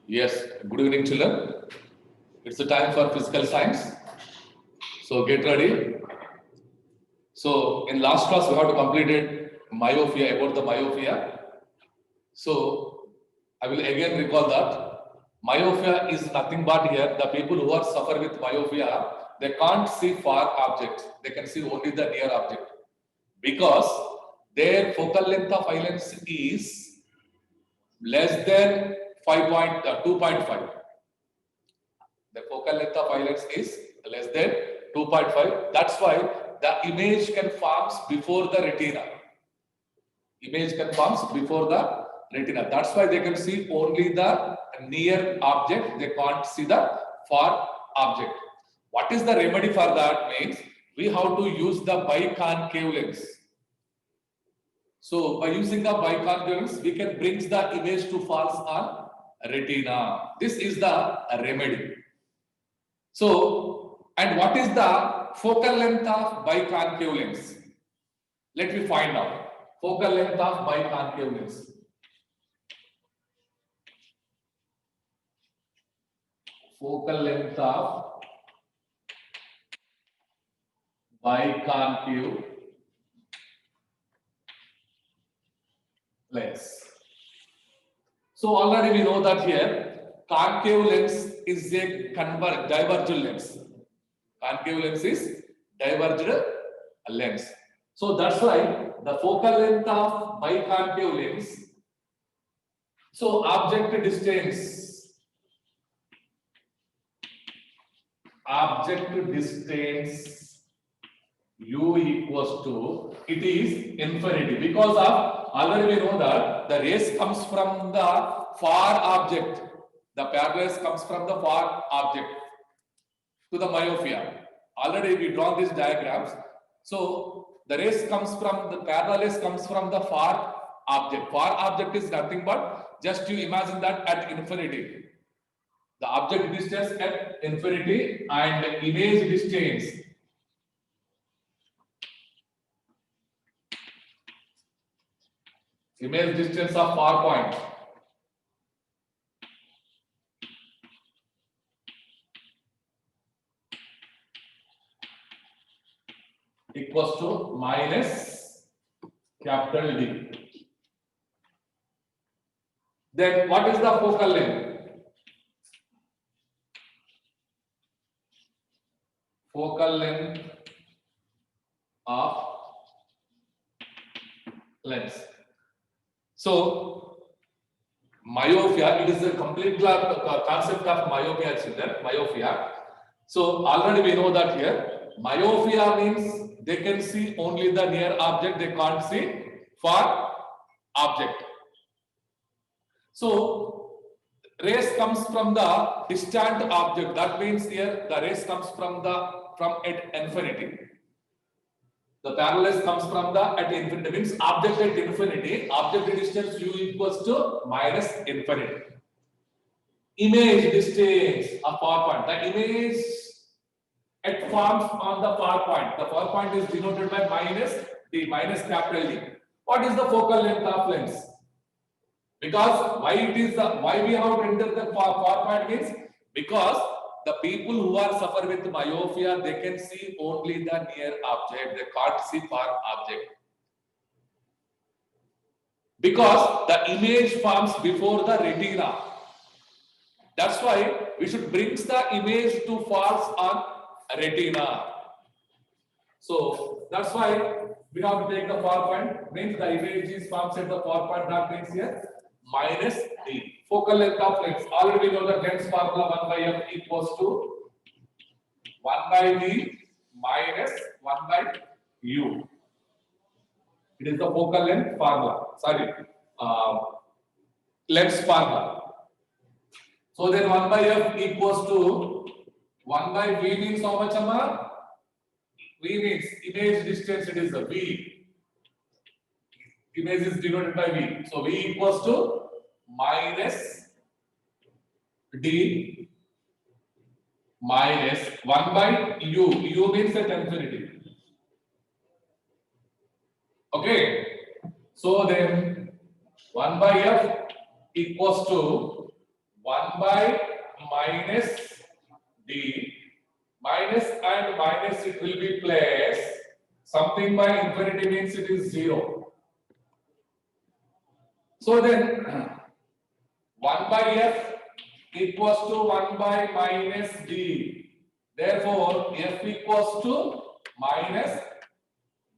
Yes, good evening, children. It's the time for physical science. So get ready. So in last class, we have to completed myopia, about the myopia. So I will again recall that myopia is nothing but here the people who are suffer with myopia, they can't see far objects. They can see only the near object because their focal length of eye lens is less than 2.5. The focal length of eye lens is less than 2.5. That's why the image can form before the retina. Image can form before the retina. That's why they can see only the near object. They can't see the far object. What is the remedy for that? Means we have to use the biconcave lens. So by using the biconcave lens, we can bring the image to falls on retina. This is the remedy. So, and what is the focal length of biconcave lens? Let me find out. Focal length of biconcave lens. Focal length of biconcave lens. So already we know that here concave lens is a divergent lens. Concave lens is divergent lens. So that's why the focal length of biconcave lens. So object distance u equals to, it is infinity because of already we know that the rays comes from the far object, the parallel comes from the far object to the myopia. Already we draw these diagrams. So the rays comes from the parallel comes from the far object. Far object is nothing but just you imagine that at infinity. The object distance at infinity and image distance of far point equals to minus capital D. Then what is the focal length? Focal length of lens. So myopia, it is a complete concept of myopia, children. Myopia. So already we know that here myopia means they can see only the near object, they can't see far object. So rays comes from the distant object. That means here the rays comes from at infinity. The parallel comes from the at infinity, means object at infinity, object distance u equals to minus infinity. Image distance of far point. The image it forms on the far point. The far point is denoted by minus D, minus capital D. What is the focal length of lens? Because why we have to enter the far point means because the people who are suffer with myopia, they can see only the near object, they can't see far object. Because the image forms before the retina. That's why we should bring the image to falls on retina. So that's why we have to take the far point, means the image is forms at the far point, that means here minus D. Focal length of lens. Already we know the lens formula 1 by f equals to 1 by D minus 1 by U. It is the focal length formula. Sorry, lens formula. So then 1 by f equals to 1 by V means how much, Amma? V means image distance, it is a V. Image is denoted by V. So V equals to minus D minus 1 by U. U means at infinity. Okay. So then 1 by F equals to 1 by minus d. Minus and minus it will be plus. Something by infinity means it is 0. So then 1 by f equals to 1 by minus d. Therefore, f equals to minus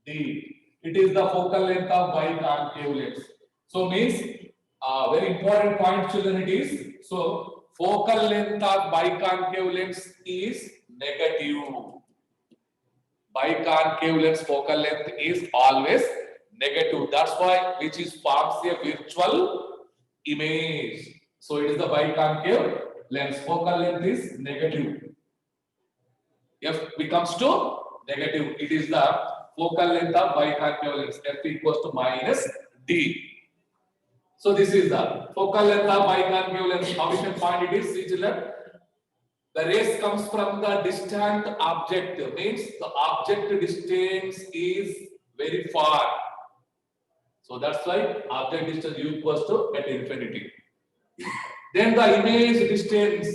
d. It is the focal length of biconcave lens. So means very important point, children. It is so focal length of biconcave lens is negative. Biconcave lens focal length is always negative. That's why which is forms a virtual image. So it is the biconcave lens focal length is negative. F becomes to negative. It is the focal length of biconcave lens. F equals to minus d. So this is the focal length of biconcave lens. How we can find it is, see children, the rays comes from the distant object, means the object distance is very far. So that's why object distance u equals to at infinity. Then the image distance,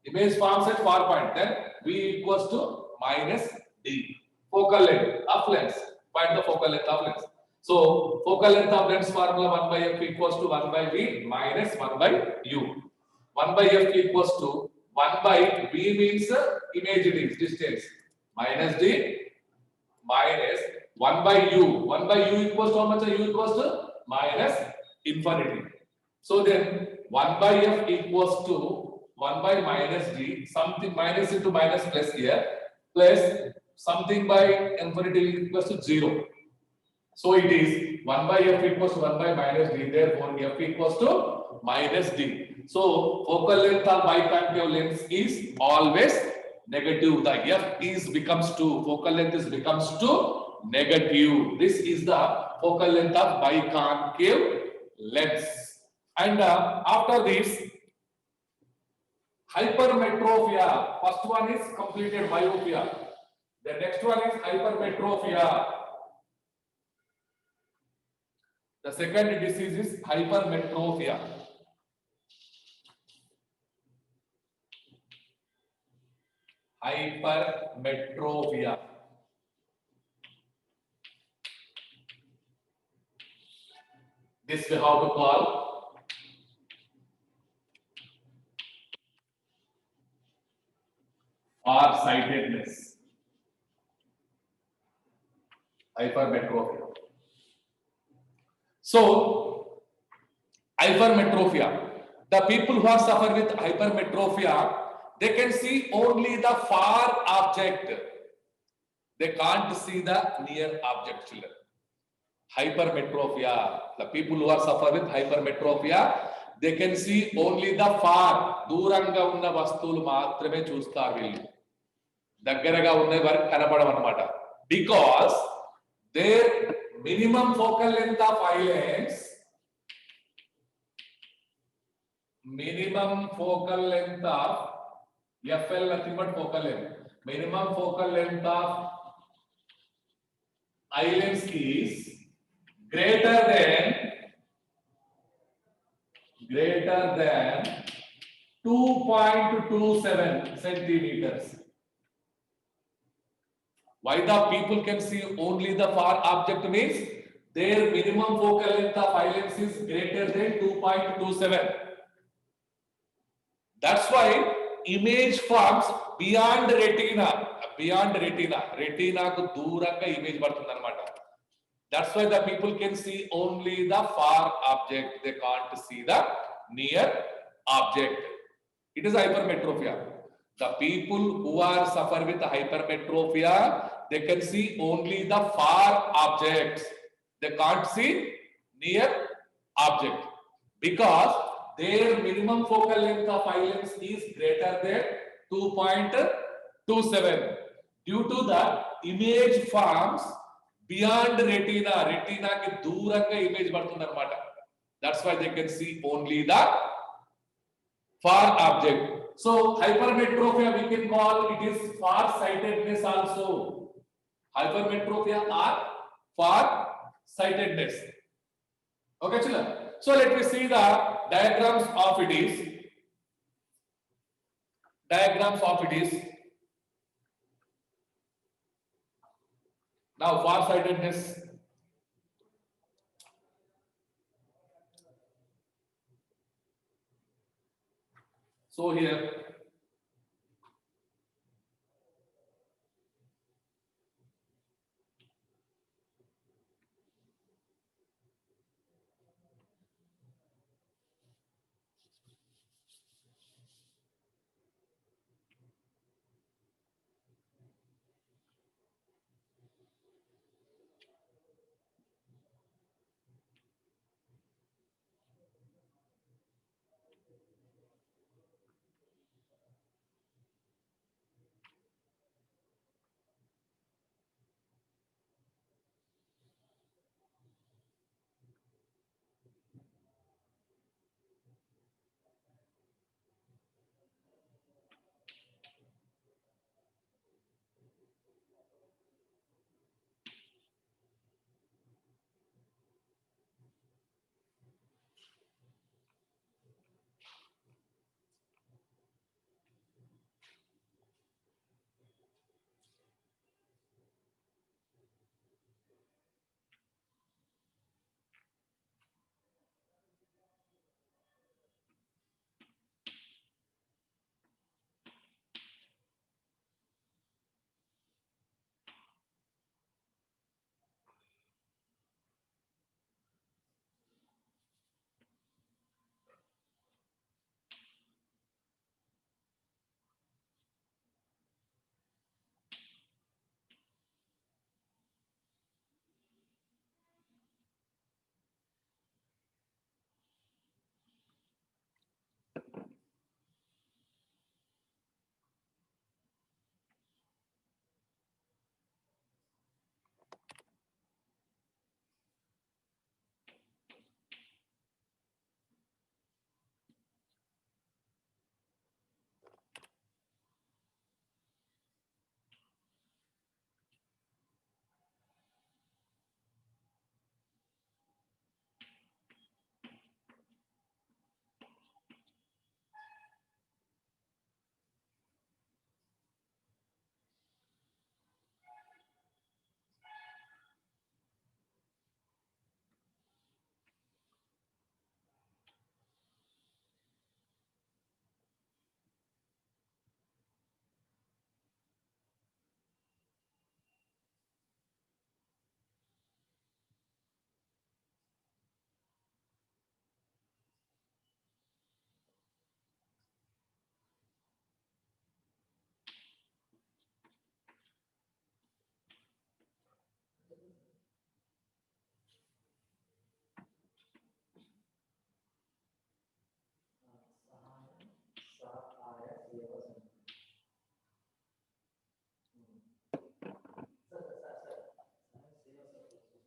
image forms at far point, then v equals to minus d. Focal length of lens, find the focal length of lens. So focal length of lens formula 1 by f equals to 1 by v minus 1 by u. 1 by f equals to 1 by v means image distance minus d minus 1 by u. 1 by u equals to how much? U equals to minus infinity. So then 1 by f equals to 1 by minus d, something minus into minus plus here, plus something by infinity equals to 0. So it is 1 by f equals to 1 by minus d, therefore f equals to minus d. So focal length of biconcave lens is always negative. The f is becomes to, focal length is becomes to negative. This is the focal length of biconcave lens. And after this, hypermetropia. First one is completed myopia. The next one is hypermetropia. The second disease is hypermetropia. Hypermetropia. This we have to call far-sightedness. Hypermetropia. So, hypermetropia. The people who are suffer with hypermetropia, they can see only the far object. They can't see the near object, children. Hypermetropia. The people who are suffer with hypermetropia, they can see only the far. దూరంగా ఉన్న వస్తువులు మాత్రమే చూస్తారు వీళ్ళు. దగ్గరగా ఉన్న వరకు కనపడవన్నమాట. Because their minimum focal length of eye lens, minimum focal length of FL, nothing but focal length. Minimum focal length of eye lens is greater than 2.27 centimeters. Why the people can see only the far object means their minimum focal length of eye lens is greater than 2.27. That's why image forms beyond retina. Beyond retina. Retina ku duranga image padtundi anamata. That's why the people can see only the far object. They can't see the near object. It is hypermetropia. The people who are suffer with hypermetropia, they can see only the far objects. They can't see near object because their minimum focal length of eye lens is greater than 2.27. Due to that, image forms beyond retina. Retina ki duranga image padtundi anamata. That's why they can see only the far object. So hypermetropia we can call it is far-sightedness also. Hypermetropia or far-sightedness. Okay, children. So let me see the diagrams of it is. diagrams of it is. Now far-sightedness. So here,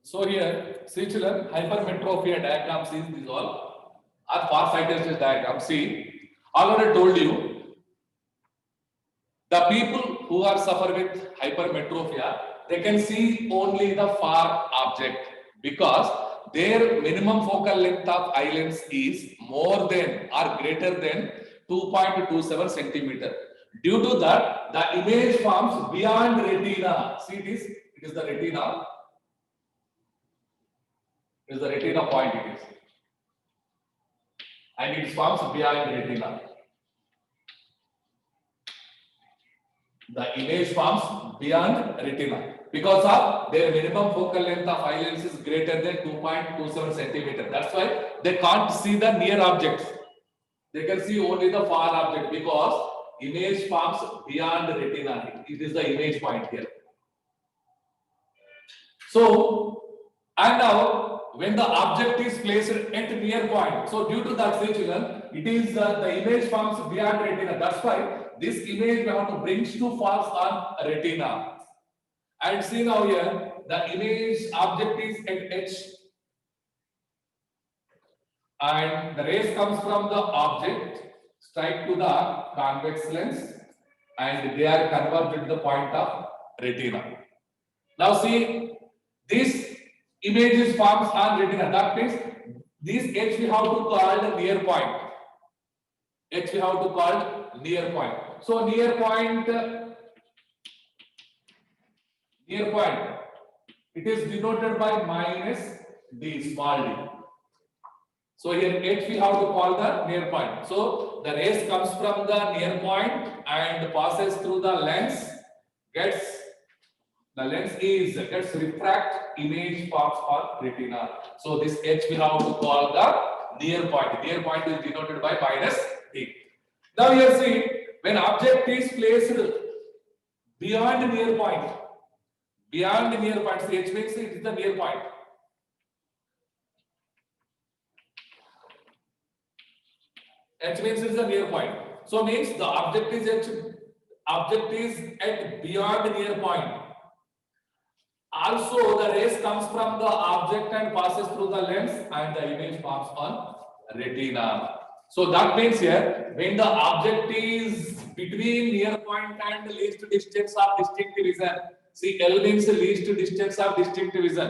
so here, see children, hypermetropia diagram, see these all are far-sightedness diagram. See, already told you, the people who are suffer with hypermetropia, they can see only the far object because their minimum focal length of eye lens is more than or greater than 2.27 centimeter. Due to that, the image forms beyond retina. See this, it is the retina. It is the retina point it is. And it forms beyond retina. The image forms beyond retina because of their minimum focal length of eye lens is greater than 2.27 centimeter. That's why they can't see the near objects. They can see only the far object because image forms beyond retina. It is the image point here. So, and now when the object is placed at near point, so due to that, say children, it is the image forms beyond retina. That's why this image we have to bring to falls on retina. And see now here, the image object is at H, and the rays comes from the object straight to the convex lens, and they are converged to the point of retina. Now see, this image is forms on retina. That means this H we have to call the near point. H we have to call near point. So near point, it is denoted by minus d, small d. So here H we have to call the near point. So the rays comes from the near point and passes through the lens, gets refract image forms on retina. So this H we have to call the near point. Near point is denoted by minus d. Now here see, when object is placed beyond near point, see H means it is the near point. H means it is the near point. So means the object is at beyond near point. Also, the rays comes from the object and passes through the lens and the image forms on retina. So that means here, when the object is between near point and least distance of distinct vision, see L means least distance of distinct vision.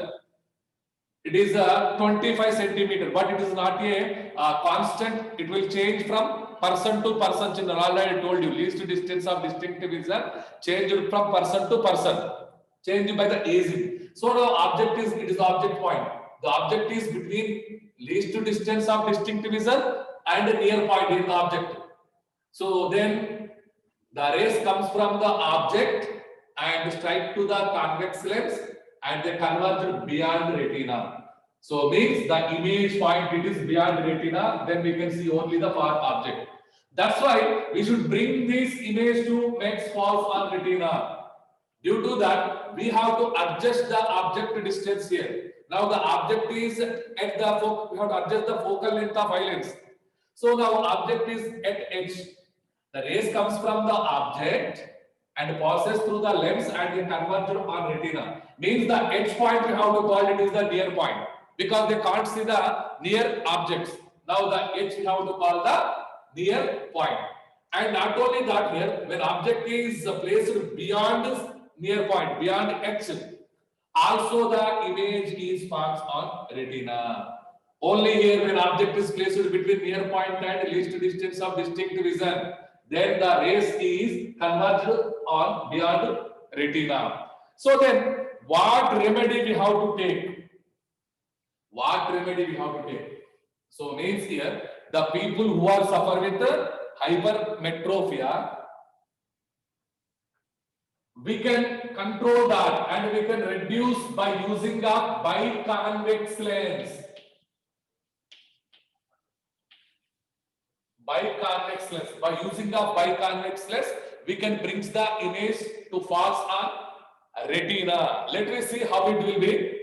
It is a 25 centimeter, but it is not a constant. It will change from person to person. Chinna, already I told you, least distance of distinct vision changed from person to person, changed by the aging. So now object is, it is the object point. The object is between least distance of distinct vision and near point in the object. So then the rays comes from the object and strike to the convex lens and they converge beyond retina. So means the image point, it is beyond retina, then we can see only the far object. That's why we should bring this image to max falls on retina. Due to that, we have to adjust the object distance here. Now the object is at the we have to adjust the focal length of eye lens. So now object is at H. The rays comes from the object and passes through the lens and they converge on retina. Means the H point we have to call it is the near point because they can't see the near objects. Now the H we have to call the near point. And not only that, here when object is placed beyond near point, beyond H, also the image is passed on retina. Only here when object is placed between near point and least distance of distinct vision, then the rays is converged on beyond retina. So then what remedy we have to take? What remedy we have to take? So means here the people who are suffer with hypermetropia, we can control that and we can reduce by using a biconvex lens. Biconvex lens. By using a biconvex lens, we can bring the image to falls on retina. Let me see how it will be.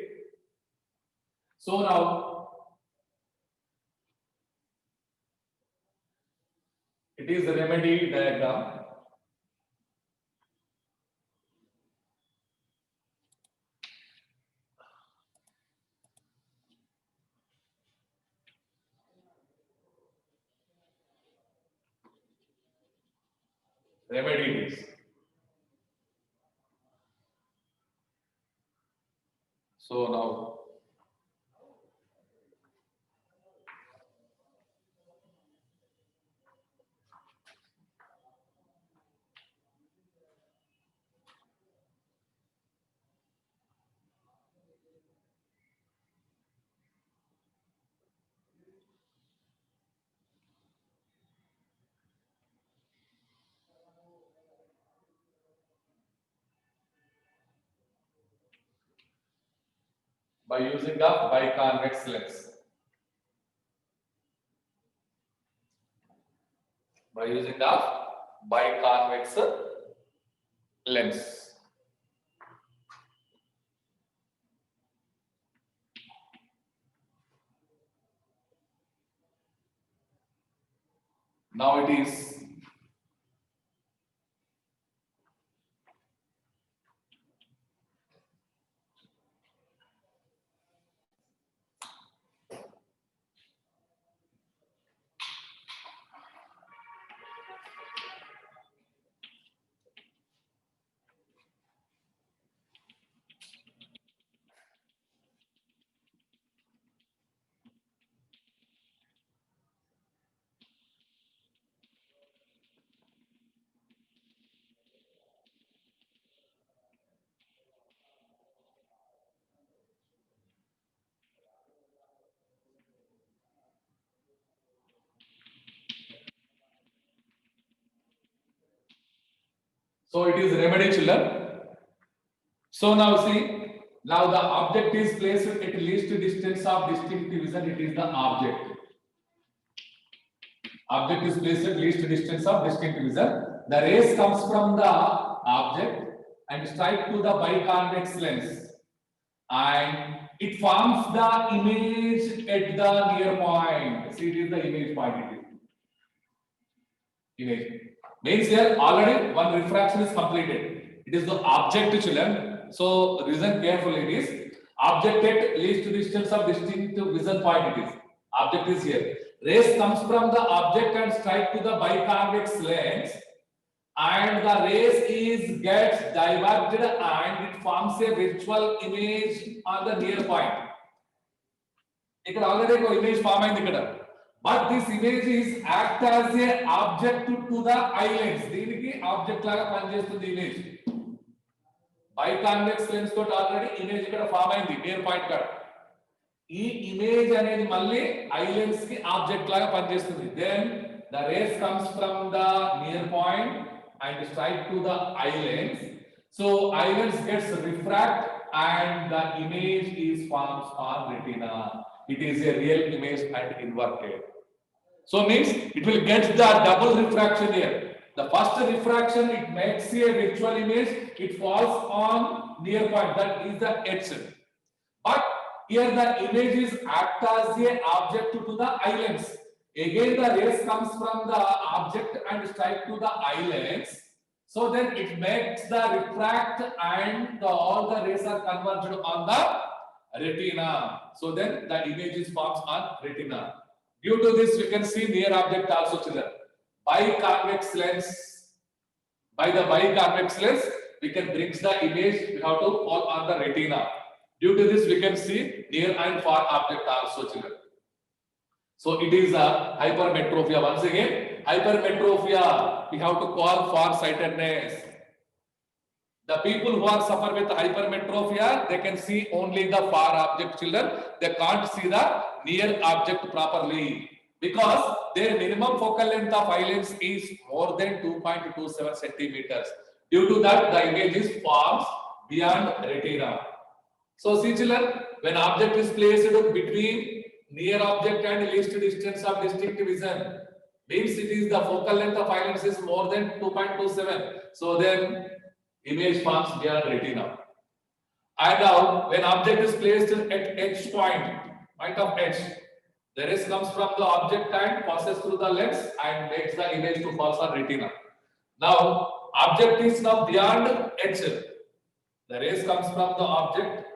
So now it is a remedy diagram. Remedy is. So now by using a biconvex lens. By using a biconvex lens. Now it is So it is remedy, children. So now see, now the object is placed at least distance of distinct vision. It is the object. Object is placed at least distance of distinct vision. The rays comes from the object and strike to the biconvex lens, and it forms the image at the near point. See, it is the image point. It is image. Means here already one refraction is completed. It is the object, children. So listen carefully. It is object at least distance of distinct vision point. It is object is here. Rays comes from the object and strike to the biconvex lens, and the rays gets diverged and it forms a virtual image on the near point. Here already a image form aindi ikkada. But this image is act as a object to the eye lens. దీనికి object లాగా పనిచేస్తుంది image. Biconvex lens తోటి already image ఇక్కడ form అయింది near point కాడ. ఈ image అనేది మళ్ళీ eye lens కి object లాగా పనిచేస్తుంది. Then the rays comes from the near point and strike to the eye lens. So eye lens gets refract and the image is formed on retina. It is a real image and inverted. So means it will get the double refraction here. The first refraction, it makes a virtual image. It falls on near point. That is the edge. But here the image is act as a object to the eye lens. Again the rays comes from the object and strike to the eye lens. So then it makes the refract and all the rays are converged on the retina. So then the image is formed on retina. Due to this, we can see near object also, children. Biconvex lens. By the biconvex lens, we can bring the image. We have to fall on the retina. Due to this, we can see near and far object also, children. So it is a hypermetropia. Once again, hypermetropia. We have to call far-sightedness. The people who are suffer with hypermetropia, they can see only the far object, children. They can't see the near object properly because their minimum focal length of eye lens is more than 2.27 centimeters. Due to that, the image is formed beyond retina. So see, children, when object is placed between near object and least distance of distinct vision, means it is the focal length of eye lens is more than 2.27. So then image forms beyond retina. And now when object is placed at edge point of edge, the rays comes from the object and passes through the lens and makes the image to pass on retina. Now object is now beyond edge. The rays comes from the object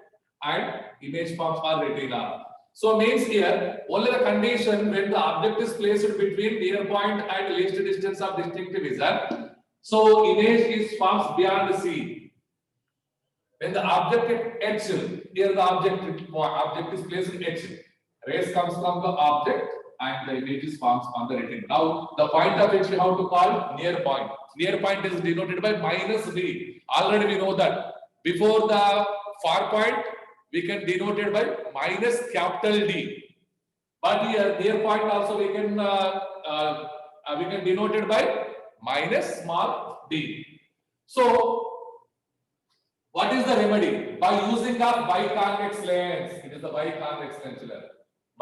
and image forms on retina. So means here only the condition when the object is placed between near point and least distance of distinct vision. So image is formed beyond C. When the object at edge, here the object is placed at edge. Rays comes from the object and the image is formed on the retina. Now the point of edge we have to call near point. Near point is denoted by -D. Already we know that. Before the far point, we can denote it by -D. But here near point also we can denote it by -d. So what is the remedy? By using a biconvex lens. It is the biconvex lens.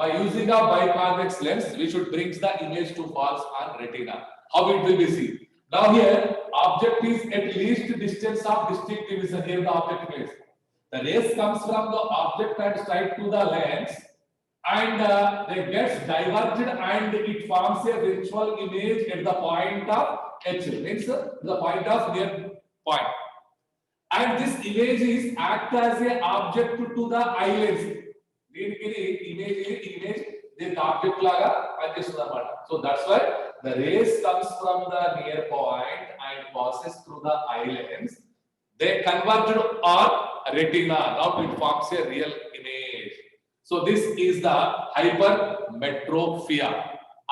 By using a biconvex lens, we should bring the image to falls on retina. How it will be seen? Now here, object is at least distance of distinct vision. Here the object is. The rays comes from the object and strike to the lens, and they gets diverged and it forms a virtual image at the point of edge. Means the point of near point. And this image is act as a object to the eye lens. Image this object laga panichestund anamata. So that's why the rays comes from the near point and passes through the eye lens. They converged on retina. Now it forms a real image. So this is the hypermetropia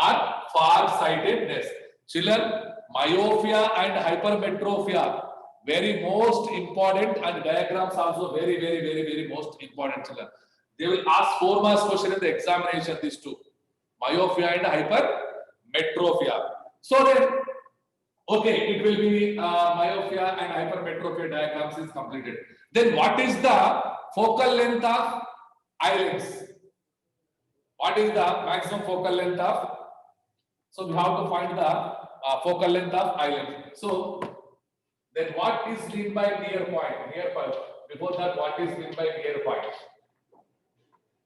or far-sightedness. Children, myopia and hypermetropia, very most important, and diagrams also very most important, children. They will ask 4 marks question in the examination, these two, myopia and hypermetropia. So then Okay, it will be myopia and hypermetropia diagrams is completed. Then what is the focal length of eye lens? What is the maximum focal length of? So we have to find the focal length of eye lens. So then what is meant by near point? Near point. Before that, what is meant by near point?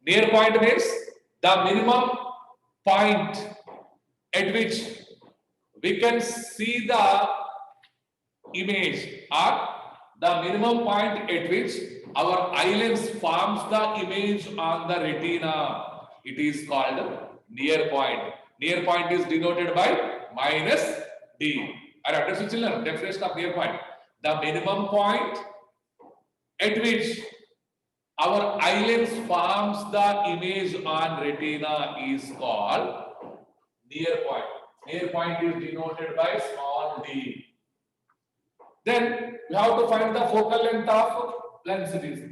Near point means the minimum point at which we can see the image, or the minimum point at which our eye lens forms the image on the retina. It is called near point. Near point is denoted by minus D. Are you understood, children? Definition of near point. The minimum point at which our eye lens forms the image on retina is called near point. Near point is denoted by small d. Then we have to find the focal length of lens it is.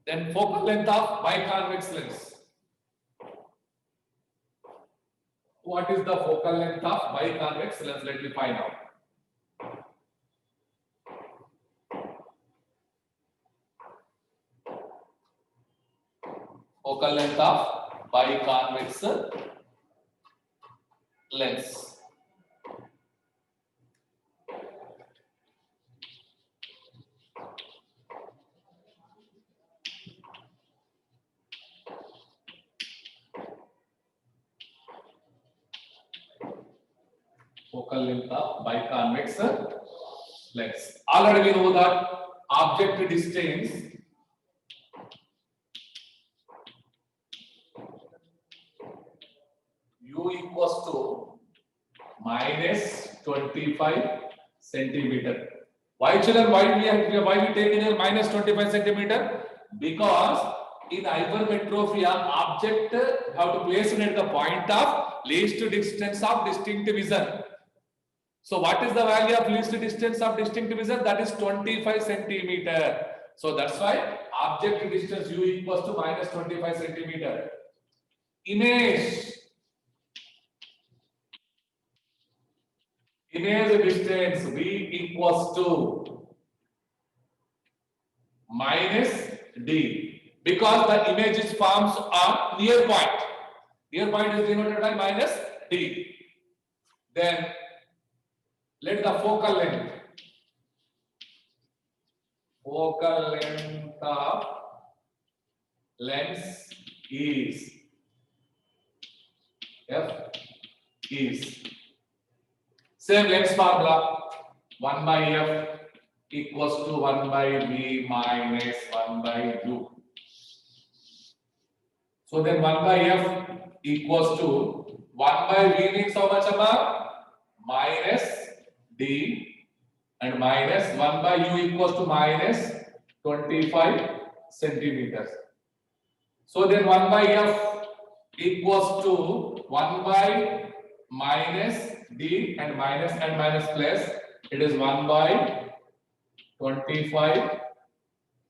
Then focal length of biconvex lens. What is the focal length of biconvex lens? Let me find out. Focal length of biconvex lens. Focal length of biconvex lens. Already we know that object distance u equals to minus 25 centimeter. Why children? Why we take in here minus 25 centimeter? Because in hypermetropia, object have to place it at the point of least distance of distinct vision. So what is the value of least distance of distinct vision? That is 25 centimeter. So that's why object distance u equals to minus 25 centimeter. Image distance v equals to minus d, because the image is forms on near point. Near point is denoted by minus d. Then let the focal length of lens is f is same lens formula, 1 by f equals to 1 by v minus 1 by u. So then 1 by f equals to 1 by v means how much amount? Minus d, and minus 1 by u equals to minus 25 centimeters. So then 1 by f equals to 1 by minus d and minus plus, it is 1 by 25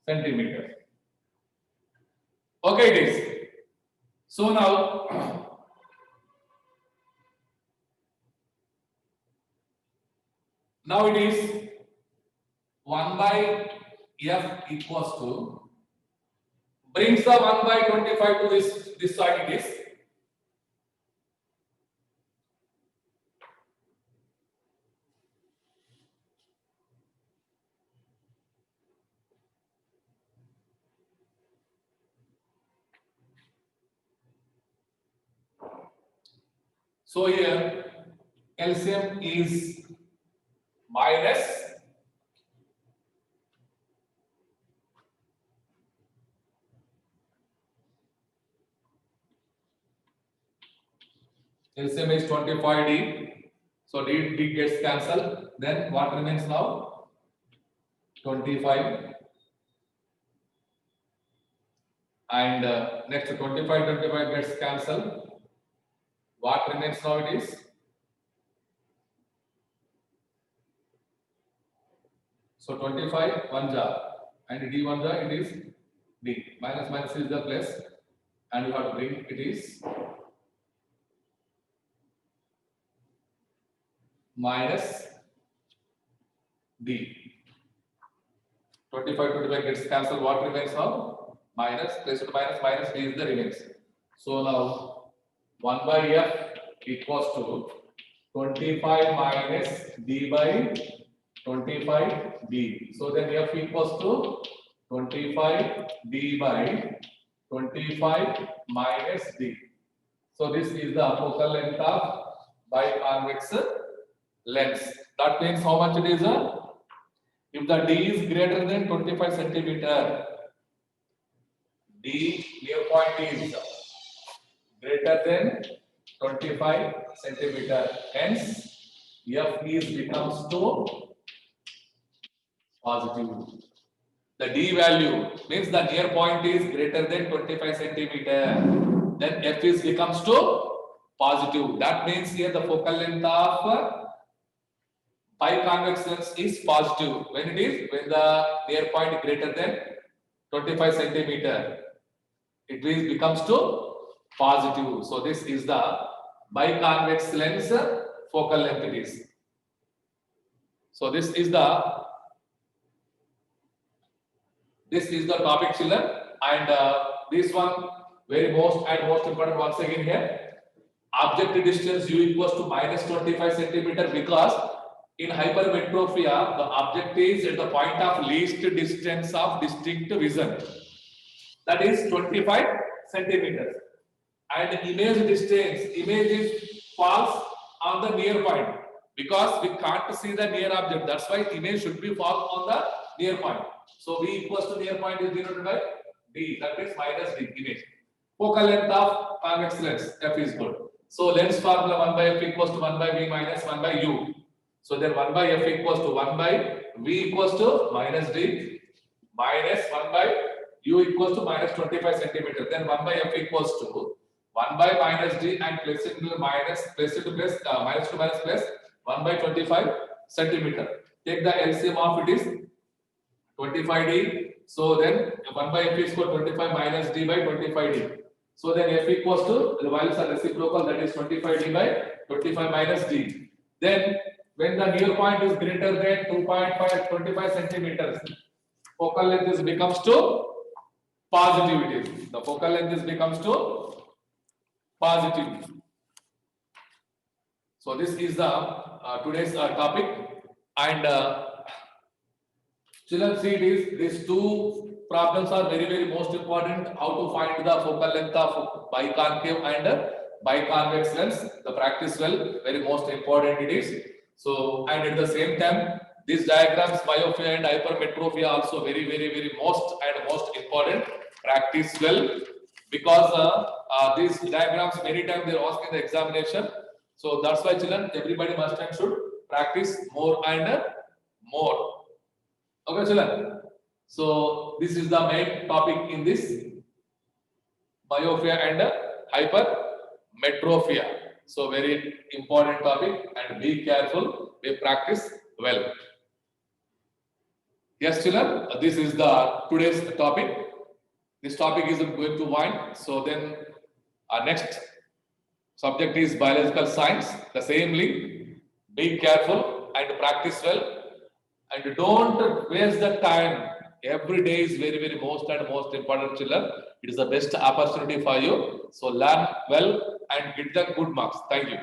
centimeters. Okay, it is. So now it is 1 by f equals to, brings the 1 by 25 to this side it is. So here LCM is minus LCM is 25D. So D gets cancelled. Then what remains now? 25 And next 25 gets cancelled. What remains now it is? So 25 1 jar and D 1 jar it is D. Minus minus is the plus and you have to bring it is minus D. 25 gets cancelled. What remains now? Minus plus to minus minus D is the remains. So now 1 by F equals to 25 minus D by 25 D. So then F equals to 25 D by 25 minus D. So this is the focal length of biconvex lens. That means how much it is? If the D is greater than 25 centimeter, D near point is greater than 25 centimeter. Hence, F is becomes to positive. The D value means the near point is greater than 25 centimeter. Then F is becomes to positive. That means here the focal length of biconvex lens is positive. When the near point greater than 25 centimeter, it becomes to positive. So this is the biconvex lens focal length it is. So this is the topic, children, and this one very most important once again here. Objective distance U equals to minus 25 centimeter because in hypermetropia the object is at the point of least distance of distinct vision, that is 25 centimeters, and image is falls on the near point because we can't see the near object. That's why image should be fall on the near point. So V equals to near point is denoted by D, that is minus D image. Focal length of convex lens F is good. So lens formula 1 by F equals to 1 by V minus 1 by U. So then 1 by F equals to 1 by V equals to minus D minus 1 by U equals to minus 25 centimeter. Then 1 by F equals to 1 by minus D and plus into minus plus into plus minus to minus plus 1 by 25 centimeter. Take the LCM of it is 25D. So then 1 by F is equal to 25 minus D by 25D. So then F equals to, the values are reciprocal, that is 25D by 25 minus D. Then when the near point is greater than 25 centimeters, focal length is becomes to positivity. The focal length is becomes to positive. So this is the today's topic, and children see these two problems are very most important. How to find the focal length of biconcave and biconvex lens. The practice well, very most important it is. So and at the same time, these diagrams myopia and hypermetropia also very most important. Practice well because these diagrams many times they are asked in the examination. So that's why children, everybody must and should practice more and more. Okay, children. So this is the main topic in this myopia and hypermetropia. So very important topic, and be careful. We practice well. Yes, children. This is the today's topic. This topic is going to wind. So then our next subject is biological science. The same link. Be careful and practice well, and don't waste the time. Every day is very most important, children. It is the best opportunity for you. So learn well and get the good marks. Thank you.